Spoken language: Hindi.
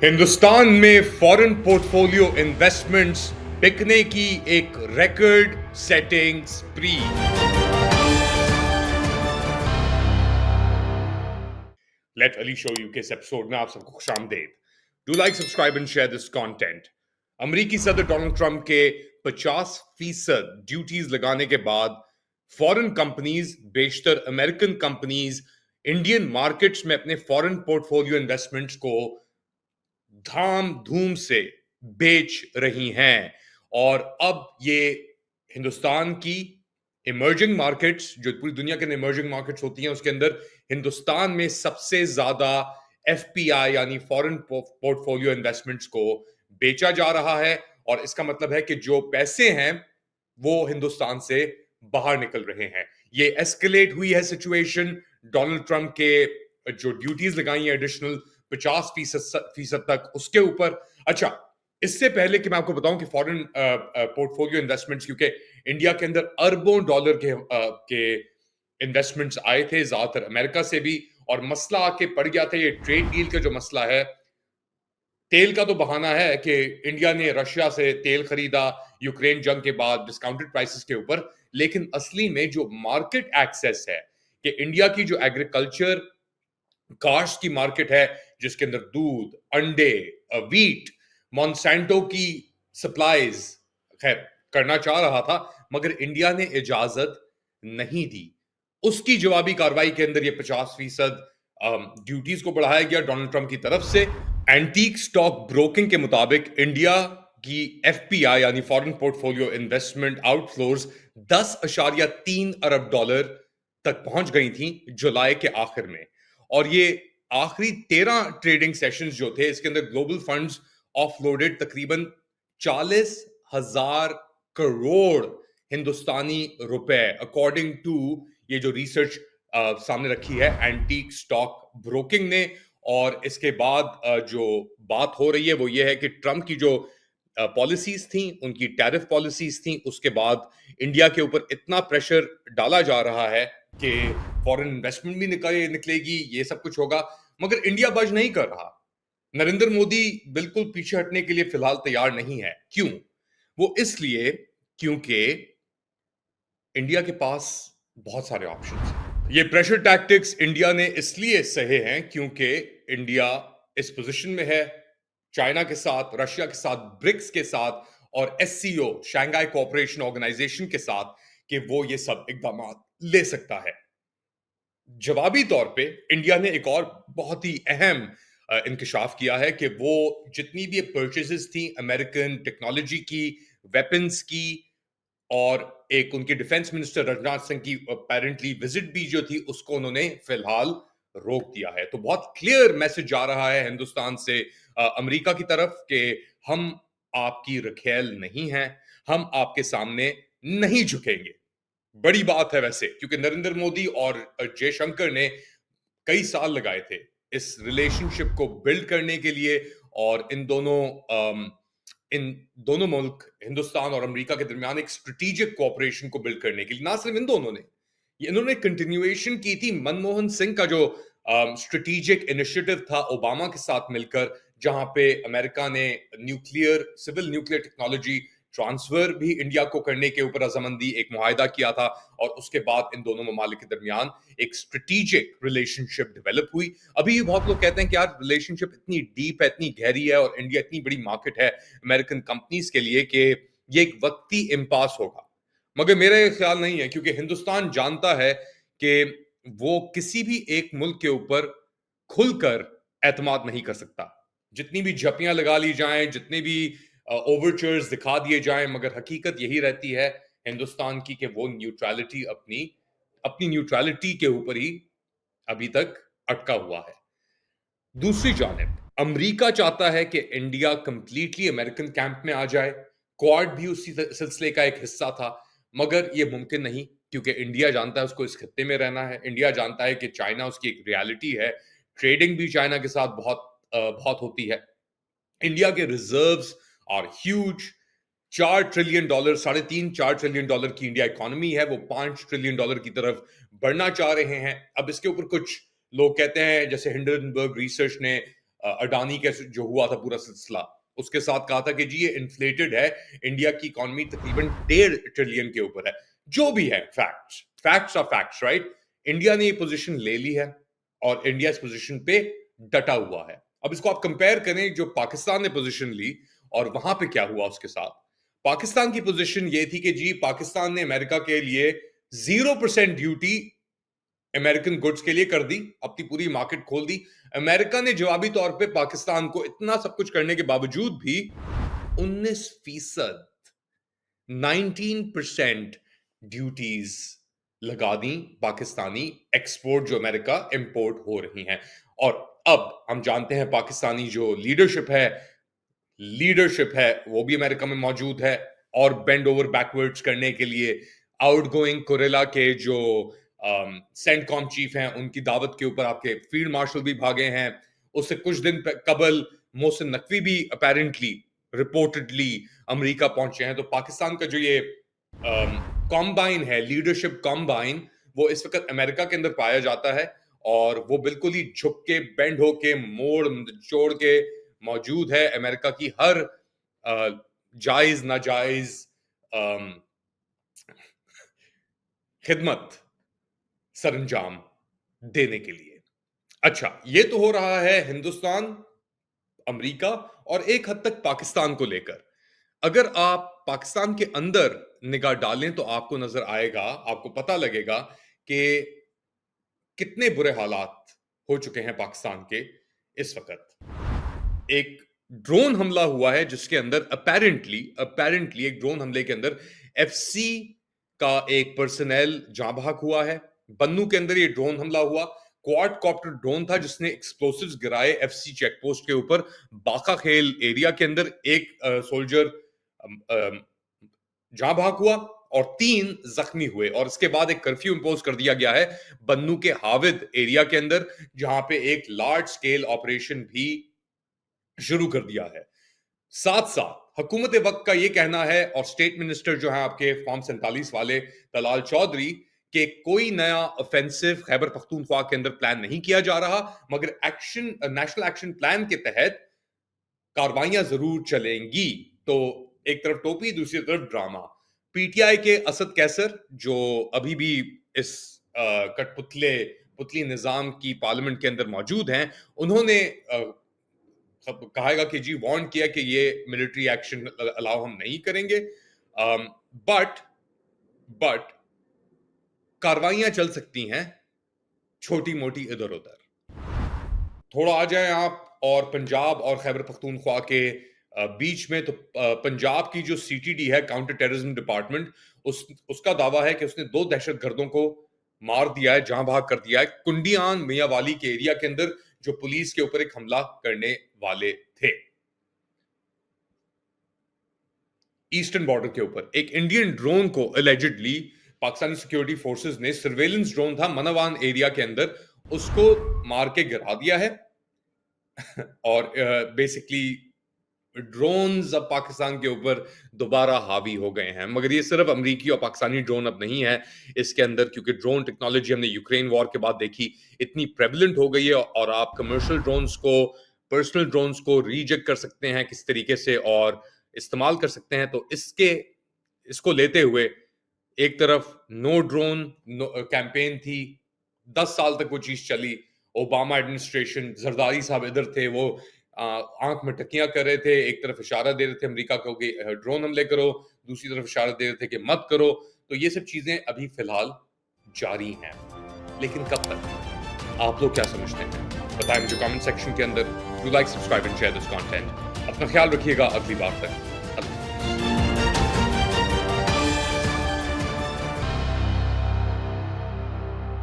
हिंदुस्तान में फॉरेन पोर्टफोलियो इन्वेस्टमेंट्स बिकने की एक record setting spree. Let Ali show you के इस एपिसोड में आप सबको खुशामदेद। Do like, subscribe and share this content. अमेरिकी सदर डोनाल्ड ट्रंप के 50% ड्यूटीज लगाने के बाद फॉरेन कंपनीज, बेशतर अमेरिकन कंपनीज, इंडियन मार्केट्स में अपने फॉरेन पोर्टफोलियो इन्वेस्टमेंट्स को धाम धूम से बेच रही हैं। और अब ये हिंदुस्तान की इमर्जिंग मार्केट्स, जो पूरी दुनिया के इमर्जिंग मार्केट्स होती हैं, उसके अंदर हिंदुस्तान में सबसे ज्यादा एफपीआई यानी फॉरेन पोर्टफोलियो इन्वेस्टमेंट्स को बेचा जा रहा है। और इसका मतलब है कि जो पैसे हैं वो हिंदुस्तान से बाहर निकल रहे हैं। ये एस्केलेट हुई है सिचुएशन डोनाल्ड ट्रंप के जो ड्यूटीज लगाई है एडिशनल 50% तक, उसके ऊपर। अच्छा, इससे पहले कि मैं आपको बताऊं कि फॉरेन पोर्टफोलियो इन्वेस्टमेंट्स, क्योंकि इंडिया के अंदर अरबों डॉलर के इन्वेस्टमेंट्स आए थे, ज्यादातर अमेरिका से भी, और मसला आके पड़ गया था ये ट्रेड डील का जो मसला है। तेल का तो बहाना है कि इंडिया ने रशिया से तेल खरीदा यूक्रेन जंग के बाद डिस्काउंटेड प्राइसेस के ऊपर, लेकिन असली में जो मार्केट एक्सेस है कि इंडिया की जो एग्रीकल्चर काश की मार्केट है, जिसके अंदर दूध, अंडे, वीट, मॉन्सेंटो की सप्लाईज खैर करना चाह रहा था, मगर इंडिया ने इजाजत नहीं दी। उसकी जवाबी कार्रवाई के अंदर ये 50% ड्यूटीज को बढ़ाया गया डोनाल्ड ट्रंप की तरफ से। एंटीक स्टॉक ब्रोकिंग के मुताबिक इंडिया की एफपीआई यानी फॉरेन पोर्टफोलियो इन्वेस्टमेंट आउटफ्लोज 10.3 अरब डॉलर तक पहुंच गई थी जुलाई के आखिर में। और ये आखिरी 13 ट्रेडिंग सेशंस जो थे, इसके अंदर ग्लोबल फंड्स ऑफलोडेड तकरीबन 40,000 करोड़ हिंदुस्तानी रुपए, अकॉर्डिंग टू ये जो रिसर्च सामने रखी है एंटीक स्टॉक ब्रोकिंग ने। और इसके बाद जो बात हो रही है वो ये है कि ट्रंप की जो पॉलिसीज थी, उनकी टैरिफ पॉलिसीज थी, उसके बाद इंडिया के ऊपर इतना प्रेशर डाला जा रहा है कि फॉरेन इन्वेस्टमेंट भी निकलेगी, ये सब कुछ होगा, मगर इंडिया बज नहीं कर रहा। नरेंद्र मोदी बिल्कुल पीछे हटने के लिए फिलहाल तैयार नहीं है। क्यों? वो इसलिए क्योंकि इंडिया के पास बहुत सारे ऑप्शंस हैं। ये प्रेशर टैक्टिक्स इंडिया ने इसलिए सहे हैं क्योंकि इंडिया इस पोजीशन में है चाइना के साथ, रशिया के साथ, ब्रिक्स के साथ और एससीओ शंघाई कोऑपरेशन ऑर्गेनाइजेशन के साथ कि वो ये सब इकदाम ले सकता है। जवाबी तौर पे इंडिया ने एक और बहुत ही अहम इंकशाफ किया है कि वो जितनी भी परचेजेस थी अमेरिकन टेक्नोलॉजी की, वेपन्स की, और एक उनके डिफेंस मिनिस्टर राजनाथ सिंह की अपेरेंटली विजिट भी जो थी, उसको उन्होंने फिलहाल रोक दिया है। तो बहुत क्लियर मैसेज जा रहा है हिंदुस्तान से अमेरिका की तरफ कि हम आपकी रखेल नहीं हैं, हम आपके सामने नहीं झुकेंगे। बड़ी बात है वैसे, क्योंकि नरेंद्र मोदी और जयशंकर ने कई साल लगाए थे इस रिलेशनशिप को बिल्ड करने के लिए, और इन दोनों मुल्क हिंदुस्तान और अमेरिका के दरमियान एक स्ट्रेटेजिक कोऑपरेशन को बिल्ड करने के लिए। ना सिर्फ इन दोनों ने, ये इन्होंने कंटिन्यूएशन की थी मनमोहन सिंह का जो स्ट्रेटेजिक इनिशिएटिव था ओबामा के साथ मिलकर, जहां पे अमेरिका ने सिविल न्यूक्लियर टेक्नोलॉजी ट्रांसफर भी इंडिया को करने के ऊपर रजामंदी, एक मुआहदा किया था। और उसके बाद इन दोनों ममालिक के दरमियान एक स्ट्रेटेजिक रिलेशनशिप डेवलप हुई। अभी भी बहुत लोग कहते हैं कि यार रिलेशनशिप इतनी डीप है, इतनी गहरी है, और इंडिया इतनी बड़ी मार्केट है अमेरिकन कंपनीज के लिए कि ये एक वक्ती इम्पास होगा। मगर मेरा ये ख्याल नहीं है, क्योंकि हिंदुस्तान जानता है कि वो किसी भी एक मुल्क के ऊपर खुलकर एतमाद नहीं कर सकता। जितनी भी झपियां लगा ली जाएं, जितने भी ओवरचर्स दिखा दिए जाएं, मगर हकीकत यही रहती है हिंदुस्तान की कि वो न्यूट्रलिटी अपनी अपनी न्यूट्रलिटी के ऊपर ही अभी तक अटका हुआ है। दूसरी जानिब अमेरिका चाहता है कि इंडिया कंप्लीटली अमेरिकन कैंप में आ जाए। क्वाड भी उसी सिलसिले का एक हिस्सा था, मगर यह मुमकिन नहीं, क्योंकि इंडिया जानता है उसको इस खत्ते में रहना है। इंडिया जानता है कि चाइना उसकी एक रियलिटी है, ट्रेडिंग भी चाइना के साथ बहुत होती है। इंडिया के reserves are huge. $4 trillion, 3.5-4 trillion की इंडिया इकोनॉमी है, वो $5 ट्रिलियन की तरफ बढ़ना चाह रहे हैं। अब इसके ऊपर कुछ लोग कहते हैं, जैसे हिंडनबर्ग रिसर्च ने अडानी के जो हुआ था पूरा सिलसिला, उसके साथ कहा था कि जी ये इन्फ्लेटेड है, इंडिया की इकोनॉमी तकरीबन 1.5 ट्रिलियन के ऊपर है। जो भी है, facts are facts, right? India ने ये पोजीशन ले ली है और इंडिया इस पोजीशन पे डटा हुआ है। अब इसको आप कंपेयर करें जो पाकिस्तान ने पोजीशन ली और वहां पे क्या हुआ उसके साथ। पाकिस्तान की पोजीशन ये थी कि जी पाकिस्तान ने अमेरिका के लिए 0% ड्यूटी अमेरिकन गुड्स के लिए कर दी, अपनी पूरी मार्केट खोल दी। अमेरिका ने जवाबी तौर पे पाकिस्तान को इतना सब कुछ करने के बावजूद भी 19% 19% ड्यूटीज लगा दी पाकिस्तानी एक्सपोर्ट जो अमेरिका इंपोर्ट हो रही हैं। और अब हम जानते हैं पाकिस्तानी जो लीडरशिप है वो भी अमेरिका में मौजूद है और बेंड ओवर बैकवर्ड्स करने के लिए आउटगोइंग कोरेला के जो सेंटकॉम चीफ हैं उनकी दावत के ऊपर आपके फील्ड मार्शल भी भागे हैं। उससे कुछ दिन कबल मोहसिन नकवी भी अपेरेंटली रिपोर्टेडली अमेरिका पहुंचे हैं। तो पाकिस्तान का जो ये कॉम्बाइन है, लीडरशिप कॉम्बाइन, वो इस वक्त अमेरिका के अंदर पाया जाता है और वो बिल्कुल ही झुक के बेंड होके मोड़ जोड़ के मौजूद है अमेरिका की हर जायज नाजायज खिदमत सरंजाम देने के लिए। अच्छा, ये तो हो रहा है हिंदुस्तान, अमेरिका और एक हद तक पाकिस्तान को लेकर। अगर आप पाकिस्तान के अंदर निगाह डालें तो आपको नजर आएगा, आपको पता लगेगा कि कितने बुरे हालात हो चुके हैं पाकिस्तान के इस वक्त। एक ड्रोन हमला हुआ है जिसके अंदर अपेरेंटली एक ड्रोन हमले के अंदर एफसी का एक पर्सनल जाँ बहक हुआ है। बन्नू के अंदर ये ड्रोन हमला हुआ, क्वाड कॉप्टर ड्रोन था जिसने एक्सप्लोसिव्स गिराए एफसी चेक पोस्ट के ऊपर। बाका खेल एरिया के अंदर एक सोल्जर जाँ बहक हुआ और 3 जख्मी हुए और इसके बाद एक कर्फ्यू इंपोज कर दिया गया है बन्नू के हाविद एरिया के अंदर, जहां पे एक लार्ज स्केल ऑपरेशन भी शुरू कर दिया है। साथ साथ हुकूमत वक्त का यह कहना है और स्टेट मिनिस्टर जो है आपके फॉर्म 47 वाले तलाल चौधरी कि कोई नया ऑफेंसिव खैबर पख्तूनख्वा के अंदर प्लान नहीं किया जा रहा, मगर नेशनल एक्शन प्लान के तहत कार्रवाइयां जरूर चलेंगी। तो एक तरफ टोपी, दूसरी तरफ ड्रामा। पीटीआई के असद कैसर जो अभी भी इस पुतली निजाम की पार्लियामेंट के अंदर मौजूद हैं, उन्होंने कहा कि जी वार्न किया कि ये मिलिट्री एक्शन अलाउ हम नहीं करेंगे, बट कार्रवाइयां चल सकती हैं छोटी मोटी इधर उधर। थोड़ा आ जाएं आप और पंजाब और खैबर पख्तूनख्वा के बीच में। तो पंजाब की जो सीटीडी है, काउंटर टेररिज्म डिपार्टमेंट, उसका दावा है कि उसने 2 दहशतगर्दों को मार दिया है, जहां भाग कर दिया है कुंडियान मियावाली के एरिया के अंदर, जो पुलिस के ऊपर एक हमला करने वाले थे। ईस्टर्न बॉर्डर के ऊपर एक इंडियन ड्रोन को एलिजिडली पाकिस्तानी सिक्योरिटी फोर्सेस ने, सर्वेलेंस ड्रोन था मनवान एरिया के अंदर, उसको मार के गिरा दिया है। और बेसिकली ड्रोन्स अब पाकिस्तान के ऊपर दोबारा हावी हो गए हैं। मगर ये सिर्फ अमेरिकी और पाकिस्तानी ड्रोन अब नहीं है इसके अंदर, क्योंकि ड्रोन टेक्नोलॉजी हमने यूक्रेन वॉर के बाद देखी इतनी प्रेवलेंट हो गई है और आप कमर्शियल ड्रोन्स को, पर्सनल ड्रोन्स को रीजेक्ट कर सकते हैं किस तरीके से और इस्तेमाल कर सकते हैं। तो इसको लेते हुए एक तरफ नो ड्रोन कैंपेन थी, 10 साल तक वो चीज चली। ओबामा एडमिनिस्ट्रेशन, जरदारी साहब इधर थे, वो आंख में टकियां कर रहे थे, एक तरफ इशारा दे रहे थे अमेरिका को कि ड्रोन हमले करो, दूसरी तरफ इशारा दे रहे थे कि मत करो। तो ये सब चीजें अभी फिलहाल जारी हैं, लेकिन कब तक? आप लोग क्या समझते हैं? बताएं मुझे कमेंट सेक्शन के अंदर। Do like, subscribe and share this content. अपना ख्याल रखिएगा, अगली बार तक।